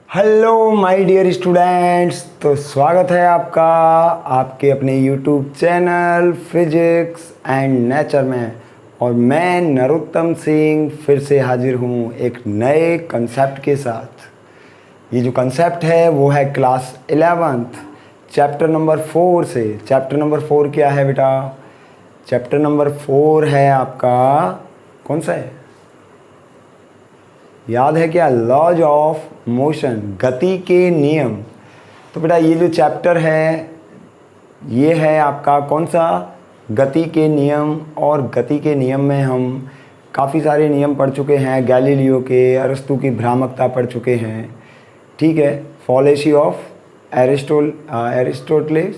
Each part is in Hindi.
हेलो माय डियर स्टूडेंट्स, तो स्वागत है आपका आपके अपने YouTube channel physics and nature में। और मैं नरोत्तम सिंह फिर से हाजिर हूँ एक नए कंसेप्ट के साथ। ये जो कंसेप्ट है वो है क्लास 11th चैप्टर नंबर 4 से। चैप्टर नंबर 4 क्या है बेटा? चैप्टर नंबर 4 है आपका, कौन सा है याद है क्या? लॉज ऑफ मोशन, गति के नियम। तो बेटा ये जो चैप्टर है ये है आपका कौन सा? गति के नियम। और गति के नियम में हम काफ़ी सारे नियम पढ़ चुके हैं, गैलीलियो के, अरस्तु की भ्रामकता पढ़ चुके हैं, ठीक है, फॉलेसी ऑफ एरिस्टोटलिस।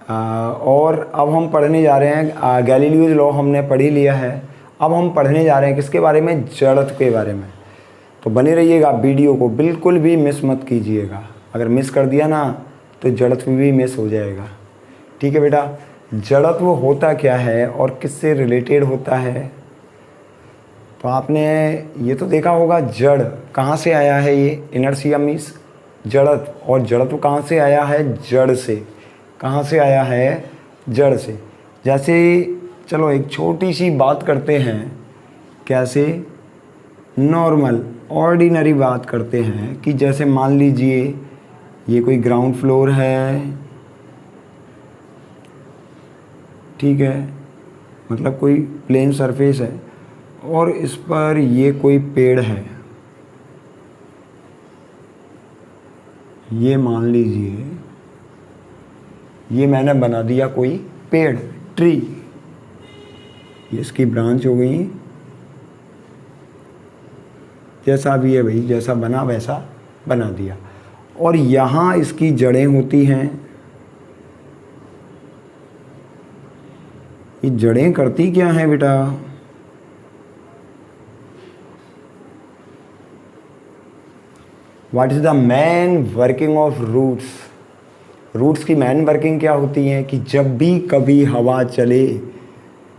और अब हम पढ़ने जा रहे हैं गैलीलियोज लॉ हमने पढ़ ही लिया है। अब हम पढ़ने जा रहे हैं किसके बारे में? जड़त्व के बारे में। तो बने रहिएगा, वीडियो को बिल्कुल भी मिस मत कीजिएगा। अगर मिस कर दिया ना तो जड़त्व भी मिस हो जाएगा, ठीक है बेटा। जड़त्व होता क्या है और किससे रिलेटेड होता है? तो आपने ये तो देखा होगा, जड़ कहाँ से आया है? ये इनर्शिया मीन्स जड़त्व। और जड़त्व कहाँ से आया है? जड़ से। कहाँ से आया है? जड़ से। जैसे चलो एक छोटी सी बात करते हैं, कैसे? नॉर्मल ऑर्डिनरी बात करते हैं कि जैसे मान लीजिए ये कोई ग्राउंड फ्लोर है, ठीक है, मतलब कोई प्लेन सरफेस है और इस पर ये कोई पेड़ है। ये मान लीजिए ये मैंने बना दिया कोई पेड़, ट्री। ये इसकी ब्रांच हो गई, जैसा भी है भाई, जैसा बना वैसा बना दिया। और यहाँ इसकी जड़ें होती हैं। ये जड़ें करती क्या हैं बेटा? What is the main working of roots? Roots की मेन वर्किंग क्या होती है कि जब भी कभी हवा चले,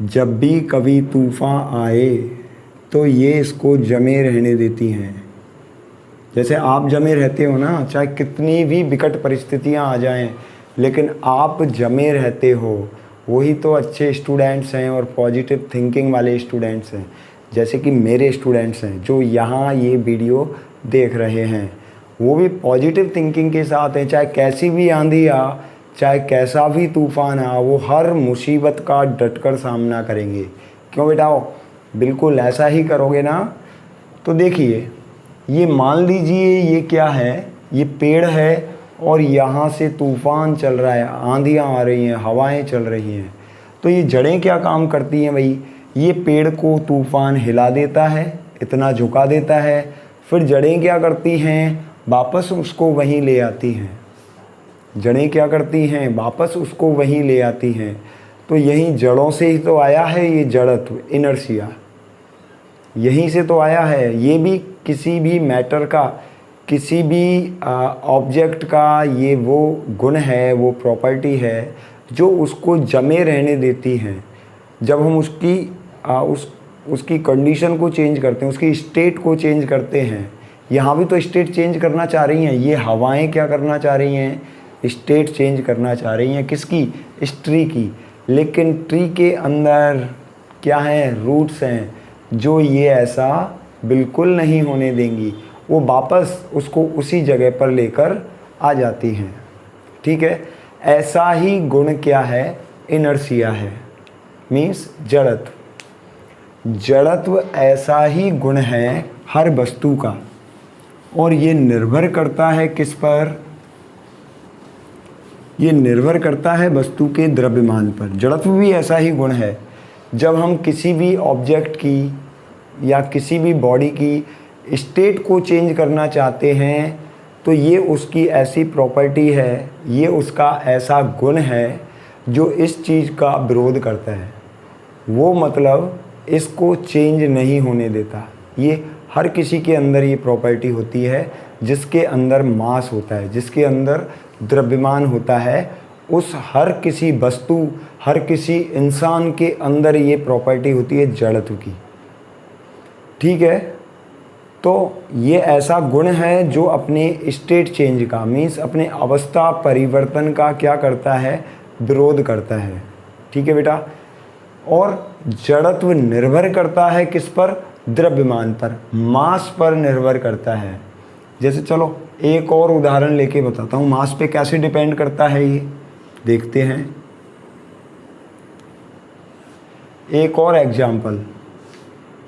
जब भी कभी तूफान आए तो ये इसको जमे रहने देती हैं। जैसे आप जमे रहते हो ना, चाहे कितनी भी विकट परिस्थितियां आ जाएं, लेकिन आप जमे रहते हो। वही तो अच्छे स्टूडेंट्स हैं और पॉजिटिव थिंकिंग वाले स्टूडेंट्स हैं, जैसे कि मेरे स्टूडेंट्स हैं जो यहाँ ये वीडियो देख रहे हैं। वो भी पॉजिटिव थिंकिंग के साथ हैं। चाहे कैसी भी आंधी आ, चाहे कैसा भी तूफान आ, वो हर मुसीबत का डटकर सामना करेंगे। क्यों बेटा? बिल्कुल ऐसा ही करोगे ना। तो देखिए, ये मान लीजिए ये क्या है? ये पेड़ है और यहाँ से तूफान चल रहा है, आंधियाँ आ रही हैं, हवाएं चल रही हैं। तो ये जड़ें क्या काम करती हैं भाई? ये पेड़ को तूफान हिला देता है, इतना झुका देता है, फिर जड़ें क्या करती हैं? वापस उसको वहीं ले आती हैं। जड़ें क्या करती हैं? वापस उसको वहीं ले आती हैं। तो यहीं जड़ों से ही तो आया है ये जड़त्व, इनर्शिया, यहीं से तो आया है। ये भी किसी भी मैटर का, किसी भी ऑब्जेक्ट का ये वो गुण है, वो प्रॉपर्टी है जो उसको जमे रहने देती हैं। जब हम उसकी कंडीशन को चेंज करते हैं, उसकी स्टेट को चेंज करते हैं। यहाँ भी तो स्टेट चेंज करना चाह रही हैं। ये हवाएं क्या करना चाह रही हैं? स्टेट चेंज करना चाह रही हैं। किसकी? इस ट्री की। लेकिन ट्री के अंदर क्या है? रूट्स हैं जो ये ऐसा बिल्कुल नहीं होने देंगी। वो वापस उसको उसी जगह पर लेकर आ जाती हैं, ठीक है। ऐसा ही गुण क्या है? इनर्शिया है, मीन्स जड़त्व। जड़त्व ऐसा ही गुण है हर वस्तु का। और ये निर्भर करता है किस पर? ये निर्भर करता है वस्तु के द्रव्यमान पर। जड़त्व भी ऐसा ही गुण है। जब हम किसी भी ऑब्जेक्ट की या किसी भी बॉडी की स्टेट को चेंज करना चाहते हैं तो ये उसकी ऐसी प्रॉपर्टी है, ये उसका ऐसा गुण है जो इस चीज़ का विरोध करता है। वो मतलब इसको चेंज नहीं होने देता। ये हर किसी के अंदर ये प्रॉपर्टी होती है। जिसके अंदर मास होता है, जिसके अंदर द्रव्यमान होता है, उस हर किसी वस्तु, हर किसी इंसान के अंदर ये प्रॉपर्टी होती है जड़त्व की, ठीक है। तो ये ऐसा गुण है जो अपने स्टेट चेंज का मीन्स अपने अवस्था परिवर्तन का क्या करता है, विरोध करता है। ठीक है बेटा। और जड़त्व निर्भर करता है किस पर, द्रव्यमान पर, मास पर निर्भर करता है। जैसे चलो एक और उदाहरण लेके बताता हूँ मास पे कैसे डिपेंड करता है, ये देखते हैं। एक और एग्जाम्पल,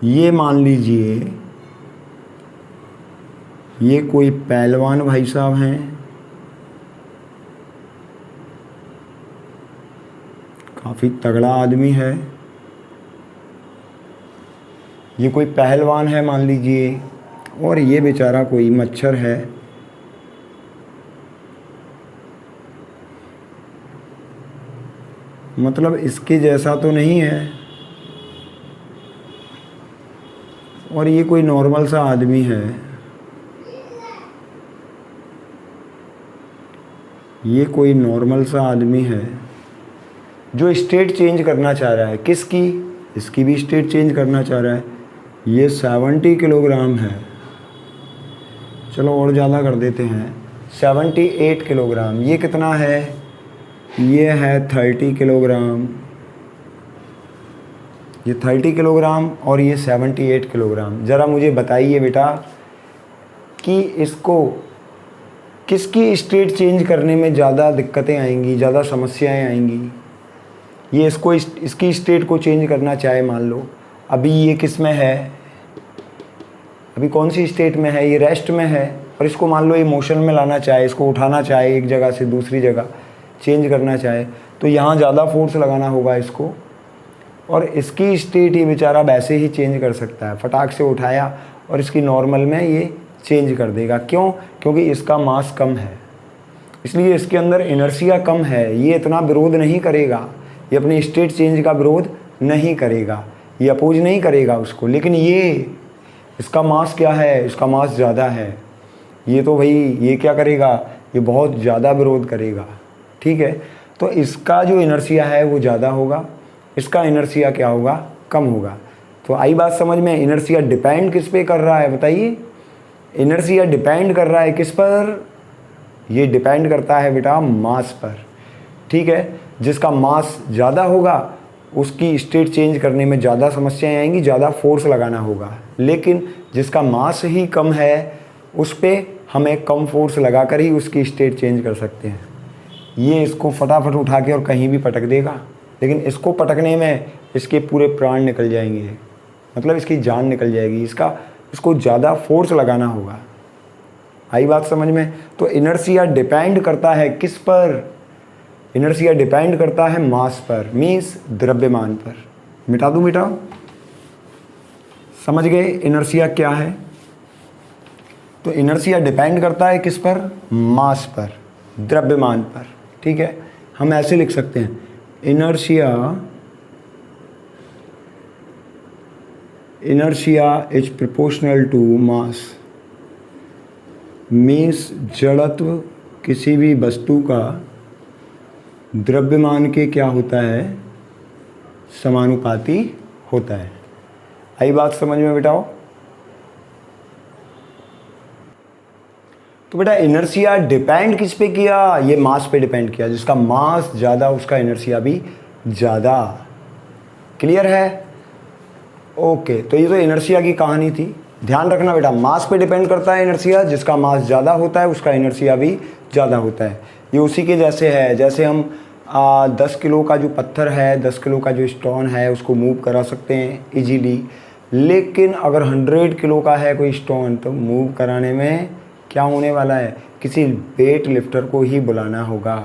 ये मान लीजिए ये कोई पहलवान भाई साहब हैं, काफ़ी तगड़ा आदमी है। ये कोई पहलवान है मान लीजिए, और ये बेचारा कोई मच्छर है। मतलब इसके जैसा तो नहीं है, और ये कोई नॉर्मल सा आदमी है। ये कोई नॉर्मल सा आदमी है जो स्टेट चेंज करना चाह रहा है। किसकी, इसकी भी स्टेट चेंज करना चाह रहा है। ये 70 किलोग्राम है, चलो और ज़्यादा कर देते हैं, 78 किलोग्राम। ये कितना है, ये है 30 किलोग्राम। ये 30 किलोग्राम और ये 78 किलोग्राम। ज़रा मुझे बताइए बेटा कि इसको किसकी स्टेट चेंज करने में ज़्यादा दिक्कतें आएंगी, ज़्यादा समस्याएं आएंगी। ये इसको इसकी स्टेट को चेंज करना चाहे, मान लो अभी ये किस में है, अभी कौन सी स्टेट में है, ये रेस्ट में है, और इसको मान लो ये मोशन में लाना चाहे, इसको उठाना चाहे एक जगह से दूसरी जगह चेंज करना चाहे, तो यहाँ ज़्यादा फोर्स लगाना होगा इसको। और इसकी स्टेट ये बेचारा वैसे ही चेंज कर सकता है, फटाक से उठाया और इसकी नॉर्मल में ये चेंज कर देगा। क्यों, क्योंकि इसका मास कम है, इसलिए इसके अंदर इनर्शिया कम है। ये इतना विरोध नहीं करेगा, ये अपनी स्टेट चेंज का विरोध नहीं करेगा, ये अपोज नहीं करेगा उसको। लेकिन ये इसका मास क्या है, इसका मास ज़्यादा है, ये तो भाई ये क्या करेगा, ये बहुत ज़्यादा विरोध करेगा। ठीक है, तो इसका जो इनर्शिया है वो ज़्यादा होगा, इसका इनर्शिया क्या होगा, कम होगा। तो आई बात समझ में। इनर्शिया डिपेंड किस पे कर रहा है बताइए, इनर्शिया डिपेंड कर रहा है किस पर, ये डिपेंड करता है बेटा मास पर। ठीक है, जिसका मास ज़्यादा होगा उसकी स्टेट चेंज करने में ज़्यादा समस्याएं आएंगी, ज़्यादा फोर्स लगाना होगा। लेकिन जिसका मास ही कम है उस पर हमें कम फोर्स लगाकर ही उसकी स्टेट चेंज कर सकते हैं। ये इसको फटाफट उठा के और कहीं भी पटक देगा, लेकिन इसको पटकने में इसके पूरे प्राण निकल जाएंगे, मतलब इसकी जान निकल जाएगी। इसको ज़्यादा फोर्स लगाना होगा। आई बात समझ में। तो इनर्शिया डिपेंड करता है किस पर, इनर्शिया डिपेंड करता है मास पर, मीन्स द्रव्यमान पर। मिटा दूँ बेटा, समझ गए इनर्शिया क्या है। तो इनर्शिया डिपेंड करता है किस पर, मास पर, द्रव्यमान पर। ठीक है, हम ऐसे लिख सकते हैं, inertia is proportional to mass, means जड़त्व किसी भी वस्तु का द्रव्यमान के क्या होता है, समानुपाती होता है। आई बात समझ में बेटाओ। तो बेटा इनर्शिया डिपेंड किस पे किया, ये मास पे डिपेंड किया। जिसका मास ज़्यादा उसका इनर्शिया भी ज़्यादा। क्लियर है? ओके, तो ये तो इनर्शिया की कहानी थी। ध्यान रखना बेटा, मास पे डिपेंड करता है इनर्शिया, जिसका मास ज़्यादा होता है उसका इनर्शिया भी ज़्यादा होता है। ये उसी के जैसे है, जैसे हम 10 किलो का जो पत्थर है, 10 किलो का जो स्टोन है उसको मूव करा सकते हैं इजीली। लेकिन अगर 100 किलो का है कोई स्टोन तो मूव कराने में क्या होने वाला है, किसी वेट लिफ्टर को ही बुलाना होगा,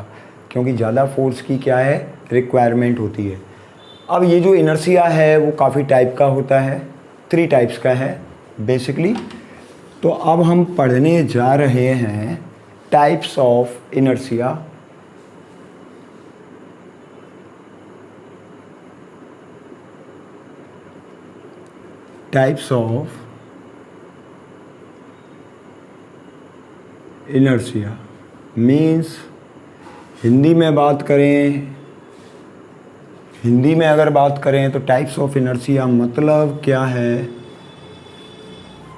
क्योंकि ज़्यादा फोर्स की क्या है, रिक्वायरमेंट होती है। अब ये जो इनर्शिया है वो काफ़ी टाइप का होता है, 3 टाइप्स का है बेसिकली। तो अब हम पढ़ने जा रहे हैं types of inertia. Types of inertia means, Hindi में बात करें, हिंदी में अगर बात करें तो टाइप्स ऑफ इनर्शिया मतलब क्या है,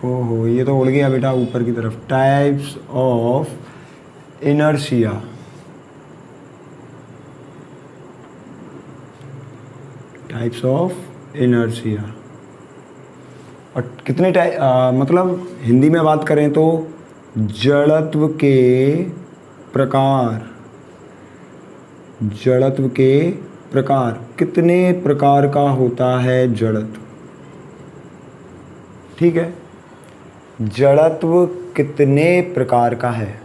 ओहो, ये तो उड़ गया बेटा ऊपर की तरफ। Types of inertia. Types of inertia. और कितने मतलब हिंदी में बात करें तो जड़त्व के प्रकार। जड़त्व के प्रकार, कितने प्रकार का होता है जड़त्व? ठीक है, जड़त्व कितने प्रकार का है?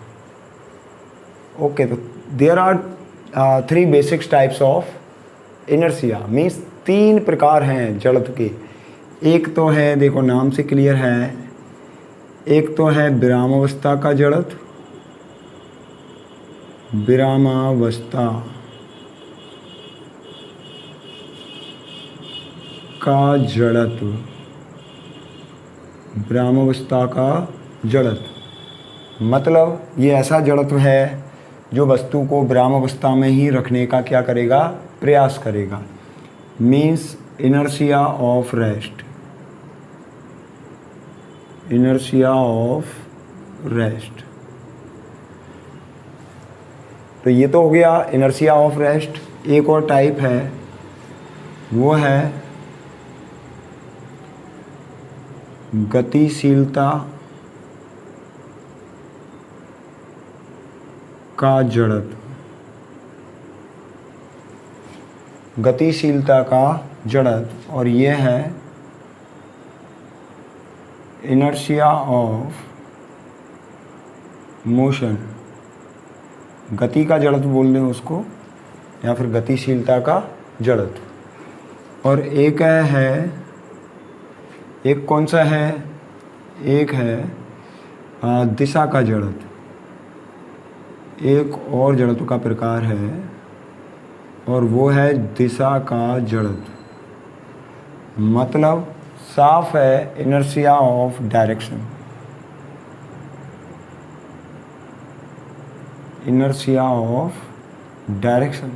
ओके, तो there are 3 basic types of inertia, means 3 प्रकार हैं जड़त्व के। एक तो है, देखो नाम से क्लियर है, एक तो है विरामावस्था का जड़त्व। विरामावस्था का जड़त्व। विरामावस्था का जड़त्व मतलब ये ऐसा जड़त्व है जो वस्तु को विरामावस्था में ही रखने का क्या करेगा? प्रयास करेगा। Means inertia of rest. Inertia of rest. तो ये तो हो गया इनर्शिया ऑफ रेस्ट। एक और टाइप है, वो है गतिशीलता का जड़त्व। गतिशीलता का जड़त्व, और ये है इनर्शिया ऑफ मोशन। गति का जड़त्व बोल दें उसको, या फिर गतिशीलता का जड़त्व। और एक है, एक कौन सा है? एक है दिशा का जड़त्व। एक और जड़त्व का प्रकार है और वो है दिशा का जड़त्व। मतलब साफ है, inertia of direction. Inertia of direction.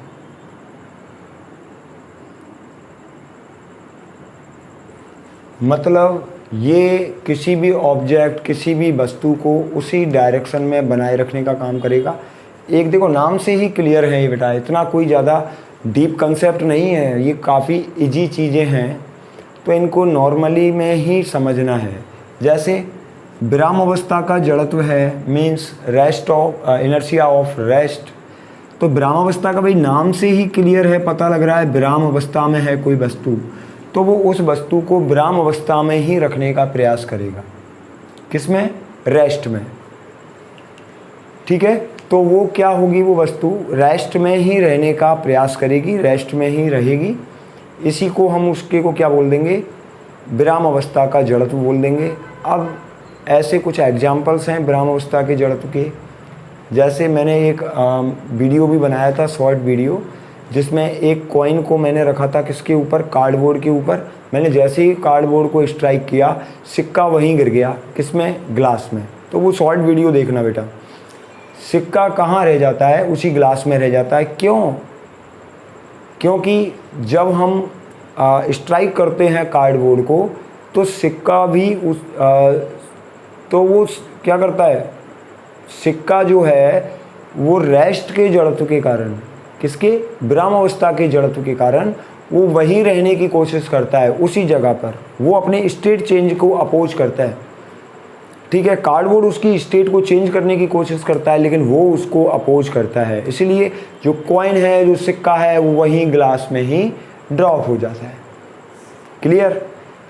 मतलब ये किसी भी ऑब्जेक्ट, किसी भी वस्तु को उसी डायरेक्शन में बनाए रखने का काम करेगा। एक देखो नाम से ही क्लियर है ये बेटा, इतना कोई ज़्यादा डीप कंसेप्ट नहीं है, ये काफ़ी इजी चीज़ें हैं, तो इनको नॉर्मली में ही समझना है। जैसे विराम अवस्था का जड़त्व है, means rest of inertia of rest. तो विराम अवस्था का भाई नाम से ही क्लियर है, पता लग रहा है विराम अवस्था में है कोई वस्तु, तो वो उस वस्तु को विराम अवस्था में ही रखने का प्रयास करेगा। किसमें? रेस्ट में। ठीक है, तो वो क्या होगी? वो वस्तु रेस्ट में ही रहने का प्रयास करेगी, रेस्ट में ही रहेगी। इसी को हम उसके को क्या बोल देंगे? विराम अवस्था का जड़त्व बोल देंगे। अब ऐसे कुछ एग्जाम्पल्स हैं विराम अवस्था के जड़त्व के। जैसे मैंने एक वीडियो भी बनाया था, शॉर्ट वीडियो, जिसमें एक कॉइन को मैंने रखा था किसके ऊपर? कार्डबोर्ड के ऊपर। मैंने जैसे ही कार्डबोर्ड को स्ट्राइक किया, सिक्का वहीं गिर गया। किसमें? ग्लास में। तो वो शॉर्ट वीडियो देखना बेटा। सिक्का कहाँ रह जाता है? उसी ग्लास में रह जाता है। क्यों? क्योंकि जब हम स्ट्राइक करते हैं कार्डबोर्ड को, तो सिक्का भी उस तो वो क्या करता है? सिक्का जो है वो रेस्ट के जड़त्व के कारण, किसके? विराम अवस्था के जड़त्व के कारण वो वहीं रहने की कोशिश करता है, उसी जगह पर। वो अपने स्टेट चेंज को अपोज करता है। ठीक है, कार्डबोर्ड उसकी स्टेट को चेंज करने की कोशिश करता है, लेकिन वो उसको अपोज करता है। इसलिए जो कॉइन है, जो सिक्का है, वो वहीं ग्लास में ही ड्रॉप हो जाता है। क्लियर?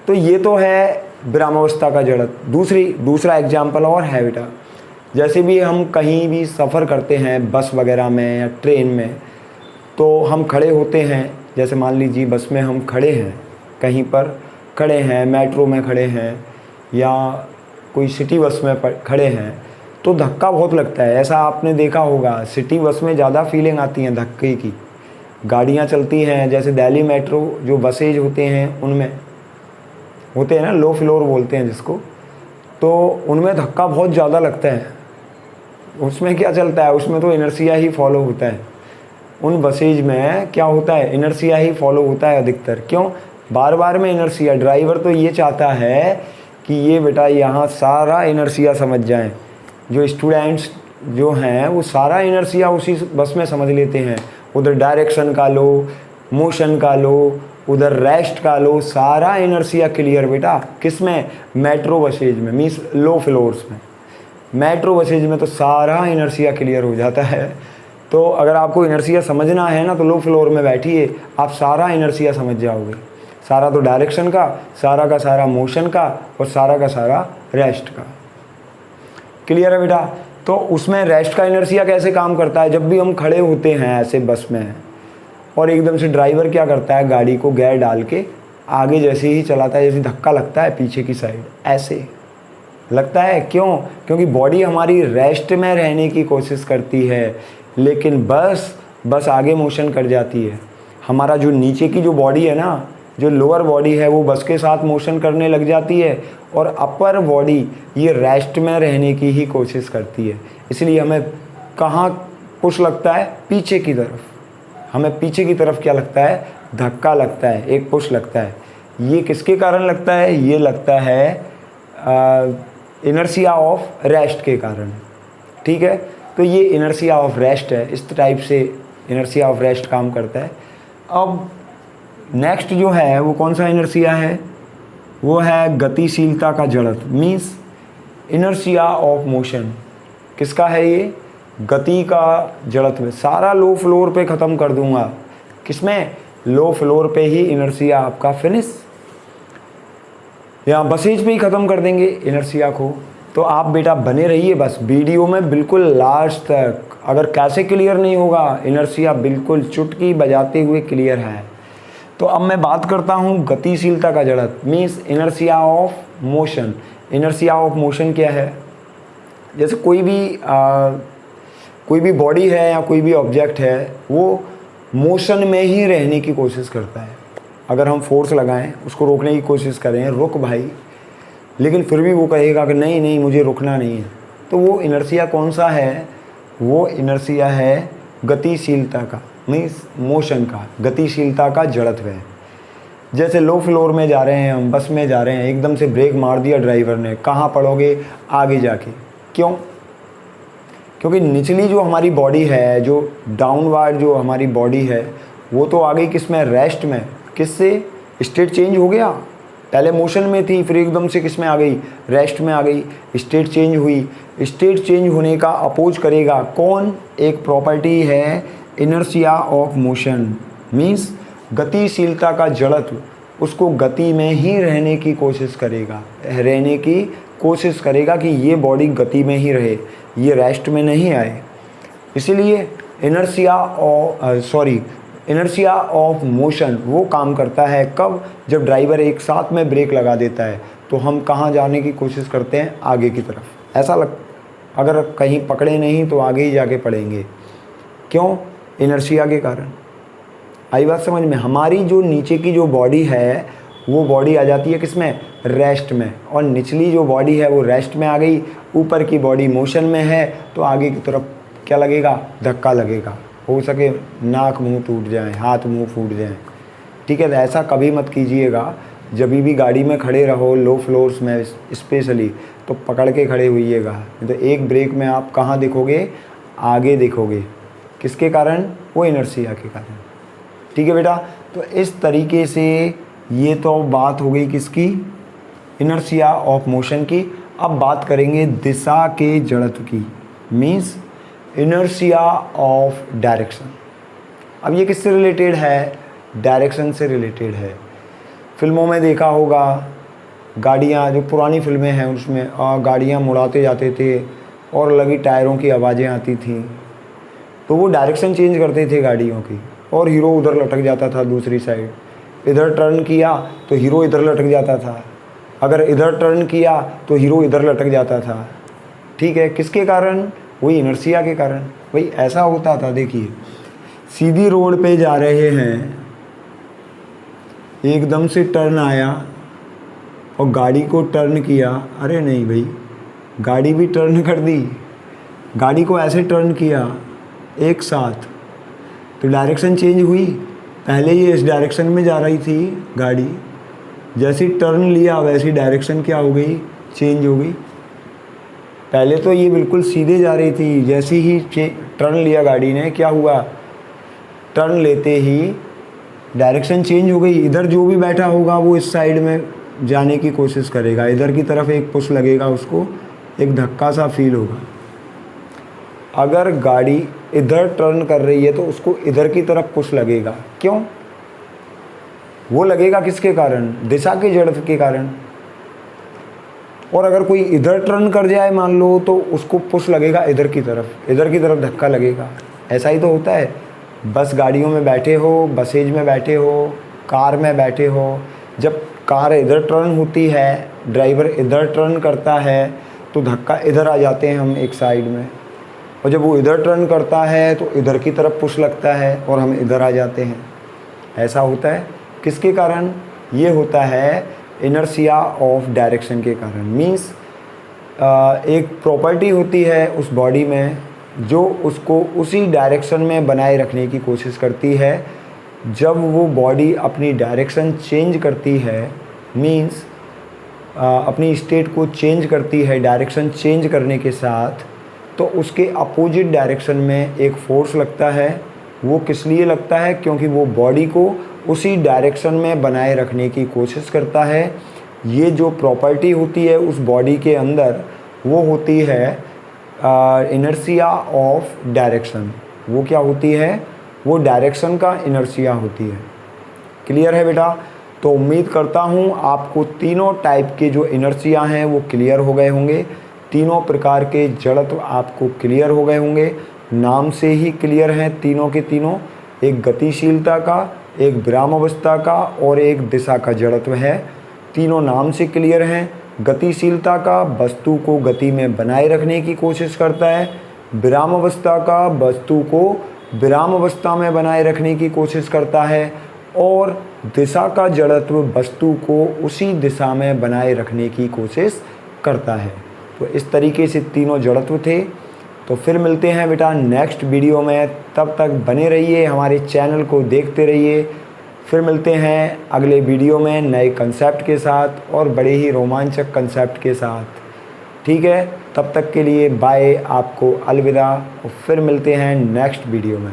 तो ये तो है विरामावस्था का जड़त्व। दूसरा एग्जाम्पल और है बेटा। जैसे भी हम कहीं भी सफ़र करते हैं, बस वगैरह में या ट्रेन में, तो हम खड़े होते हैं। जैसे मान लीजिए बस में हम खड़े हैं, कहीं पर खड़े हैं, मेट्रो में खड़े हैं, या कोई सिटी बस में खड़े हैं, तो धक्का बहुत लगता है। ऐसा आपने देखा होगा, सिटी बस में ज़्यादा फीलिंग आती है धक्के की। गाड़ियाँ चलती हैं, जैसे दिल्ली मेट्रो जो बसेज होते हैं, उनमें होते हैं ना, लो फ्लोर बोलते हैं जिसको, तो उनमें धक्का बहुत ज़्यादा लगता है। उसमें क्या चलता है? उसमें तो इनर्शिया ही फॉलो होता है। उन बसेज में क्या होता है? इनर्शिया ही फॉलो होता है अधिकतर। क्यों? बार बार में इनर्शिया। ड्राइवर तो ये चाहता है कि ये बेटा यहाँ सारा इनर्शिया समझ जाएं। जो स्टूडेंट्स जो हैं वो सारा इनर्शिया उसी बस में समझ लेते हैं। उधर डायरेक्शन का लो, मोशन का लो, उधर रेस्ट का लो, सारा इनर्शिया क्लियर बेटा। किस में? मेट्रो बसेज में, मीन्स लो फ्लोर्स में। मेट्रो बसेज में तो सारा इनर्शिया क्लियर हो जाता है। तो अगर आपको इनर्शिया समझना है ना तो लो फ्लोर में बैठिए, आप सारा इनर्शिया समझ जाओगे। सारा तो डायरेक्शन का सारा मोशन का और सारा का सारा रेस्ट का। क्लियर है बेटा? तो उसमें रेस्ट का इनर्शिया कैसे काम करता है? जब भी हम खड़े होते हैं ऐसे बस में और एकदम से ड्राइवर क्या करता है, गाड़ी को गियर डाल के आगे जैसे ही चलाता है, जैसे धक्का लगता है पीछे की साइड ऐसे लगता है। क्यों? क्योंकि बॉडी हमारी रेस्ट में रहने की कोशिश करती है, लेकिन बस आगे मोशन कर जाती है। हमारा जो नीचे की जो बॉडी है ना, जो लोअर बॉडी है, वो बस के साथ मोशन करने लग जाती है और अपर बॉडी ये रेस्ट में रहने की ही कोशिश करती है। इसलिए हमें कहाँ पुश लगता है? पीछे की तरफ। हमें पीछे की तरफ क्या लगता है? धक्का लगता है, एक पुश लगता है। ये किसके कारण लगता है? ये लगता है इनर्शिया ऑफ रेस्ट के कारण। ठीक है, तो ये इनर्शिया ऑफ रेस्ट है। इस टाइप से इनर्शिया ऑफ रेस्ट काम करता है। अब नेक्स्ट जो है वो कौन सा इनर्शिया है? वो है गतिशीलता का जड़त्व, मीन्स इनर्शिया ऑफ मोशन। किसका है ये? गति का जड़त्व। सारा लो फ्लोर पे ख़त्म कर दूंगा। किसमें? लो फ्लोर पे ही इनर्शिया आपका फिनिश, या बसेज पे ही ख़त्म कर देंगे इनर्शिया को। तो आप बेटा बने रहिए बस वीडियो में बिल्कुल लास्ट तक। अगर कैसे क्लियर नहीं होगा, इनर्शिया बिल्कुल चुटकी बजाते हुए क्लियर है। तो अब मैं बात करता हूँ गतिशीलता का जड़त्व, means inertia of motion. Inertia of motion क्या है? जैसे कोई भी बॉडी है या कोई भी ऑब्जेक्ट है, वो मोशन में ही रहने की कोशिश करता है। अगर हम फोर्स लगाएं, उसको रोकने की कोशिश करें, रुक भाई, लेकिन फिर भी वो कहेगा कि नहीं नहीं मुझे रुकना नहीं है। तो वो इनर्शिया कौन सा है? वो इनर्शिया है गतिशीलता का, मीन्स मोशन का, गतिशीलता का जड़त्व है। जैसे लो फ्लोर में जा रहे हैं हम, बस में जा रहे हैं, एकदम से ब्रेक मार दिया ड्राइवर ने, कहाँ पड़ोगे? आगे जाके। क्यों? क्योंकि निचली जो हमारी बॉडी है, जो डाउनवर्ड जो हमारी बॉडी है, वो तो आ गई किस में? रेस्ट में। किससे? स्टेट चेंज हो गया। पहले मोशन में थी, फिर एकदम से किस में आ गई? रेस्ट में आ गई। स्टेट चेंज हुई। स्टेट चेंज होने का अपोज करेगा कौन? एक प्रॉपर्टी है इनर्शिया ऑफ मोशन, मीन्स गतिशीलता का जड़त्व। उसको गति में ही रहने की कोशिश करेगा, कि ये बॉडी गति में ही रहे, ये रेस्ट में नहीं आए। इसीलिए इनर्शिया ऑफ मोशन वो काम करता है कब? जब ड्राइवर एक साथ में ब्रेक लगा देता है तो हम कहाँ जाने की कोशिश करते हैं? आगे की तरफ। अगर कहीं पकड़े नहीं तो आगे ही जाके पड़ेंगे। क्यों? इनर्शिया के कारण। आई बात समझ में? हमारी जो नीचे की जो बॉडी है वो बॉडी आ जाती है किसमें? रेस्ट में। और निचली जो बॉडी है वो रेस्ट में आ गई, ऊपर की बॉडी मोशन में है, तो आगे की तरफ क्या लगेगा? धक्का लगेगा। हो सके नाक मुंह टूट जाए, हाथ मुंह फूट जाए। ठीक है, तो ऐसा कभी मत कीजिएगा। जब भी गाड़ी में खड़े रहो लो फ्लोर्स में स्पेशली, तो पकड़ के खड़े होइएगा। तो एक ब्रेक में आप कहाँ दिखोगे? आगे दिखोगे। किसके कारण? वो इनर्शिया के कारण। ठीक है बेटा, तो इस तरीके से ये तो बात हो गई किसकी? इनर्शिया ऑफ मोशन की। अब बात करेंगे दिशा के जड़त्व की, मीन्स इनर्शिया ऑफ डायरेक्शन। अब ये किससे रिलेटेड है? डायरेक्शन से रिलेटेड है। फिल्मों में देखा होगा, गाड़ियाँ जो पुरानी फिल्में हैं उसमें गाड़ियाँ मुड़ाते जाते थे और लगी टायरों की आवाज़ें आती थी, तो वो डायरेक्शन चेंज करते थे गाड़ियों की, और हीरो उधर लटक जाता था दूसरी साइड। इधर टर्न किया तो हीरो इधर लटक जाता था, अगर इधर टर्न किया तो हीरो इधर लटक जाता था। ठीक है, किसके कारण? वही इनर्शिया के कारण। भाई ऐसा होता था, देखिए सीधी रोड पे जा रहे हैं, एकदम से टर्न आया और गाड़ी को टर्न किया। अरे नहीं भाई, गाड़ी भी टर्न कर दी, गाड़ी को ऐसे टर्न किया एक साथ, तो डायरेक्शन चेंज हुई। पहले ये इस डायरेक्शन में जा रही थी गाड़ी, जैसे ही टर्न लिया वैसी डायरेक्शन क्या हो गई, चेंज हो गई। पहले तो ये बिल्कुल सीधे जा रही थी, जैसे ही टर्न लिया गाड़ी ने, क्या हुआ, टर्न लेते ही डायरेक्शन चेंज हो गई। इधर जो भी बैठा होगा वो इस साइड में जाने की कोशिश करेगा, इधर की तरफ एक पुश लगेगा, उसको एक धक्का सा फील होगा। अगर गाड़ी इधर टर्न कर रही है तो उसको इधर की तरफ पुश लगेगा। क्यों? वो लगेगा किसके कारण, दिशा के जड़त्व के कारण। और अगर कोई इधर टर्न कर जाए मान लो, तो उसको पुश लगेगा इधर की तरफ धक्का लगेगा। ऐसा ही तो होता है। बस गाड़ियों में बैठे हो, बसेज में बैठे हो, कार में बैठे हो, जब कार इधर टर्न होती है, ड्राइवर इधर टर्न करता है तो धक्का इधर आ जाते हैं हम एक साइड में, और जब वो इधर टर्न करता है तो इधर की तरफ पुश लगता है और हम इधर आ जाते हैं। ऐसा होता है किसके कारण? ये होता है इनर्शिया ऑफ डायरेक्शन के कारण। मीन्स एक प्रॉपर्टी होती है उस बॉडी में जो उसको उसी डायरेक्शन में बनाए रखने की कोशिश करती है। जब वो बॉडी अपनी डायरेक्शन चेंज करती है, मीन्स अपनी स्टेट को चेंज करती है, डायरेक्शन चेंज करने के साथ, तो उसके अपोजिट डायरेक्शन में एक फोर्स लगता है। वो किस लिए लगता है? क्योंकि वो बॉडी को उसी डायरेक्शन में बनाए रखने की कोशिश करता है। ये जो प्रॉपर्टी होती है उस बॉडी के अंदर, वो होती है इनर्शिया ऑफ डायरेक्शन। वो क्या होती है? वो डायरेक्शन का इनर्शिया होती है। क्लियर है बेटा? तो उम्मीद करता हूँ आपको तीनों टाइप के जो इनर्शिया हैं वो क्लियर हो गए होंगे। तीनों प्रकार के जड़त्व आपको क्लियर हो गए होंगे। नाम से ही क्लियर हैं तीनों के तीनों। एक गतिशीलता का, एक विरामावस्था का और एक दिशा का जड़त्व है। तीनों नाम से क्लियर हैं। गतिशीलता का वस्तु को गति में बनाए रखने की कोशिश करता है। विरामावस्था का वस्तु को विरामावस्था में बनाए रखने की कोशिश करता है। और दिशा का जड़त्व वस्तु को उसी दिशा में बनाए रखने की कोशिश करता है। तो इस तरीके से तीनों जड़त्व थे। तो फिर मिलते हैं बेटा नेक्स्ट वीडियो में। तब तक बने रहिए, हमारे चैनल को देखते रहिए। फिर मिलते हैं अगले वीडियो में नए कंसेप्ट के साथ और बड़े ही रोमांचक कंसेप्ट के साथ। ठीक है, तब तक के लिए बाय, आपको अलविदा। और फिर मिलते हैं नेक्स्ट वीडियो में।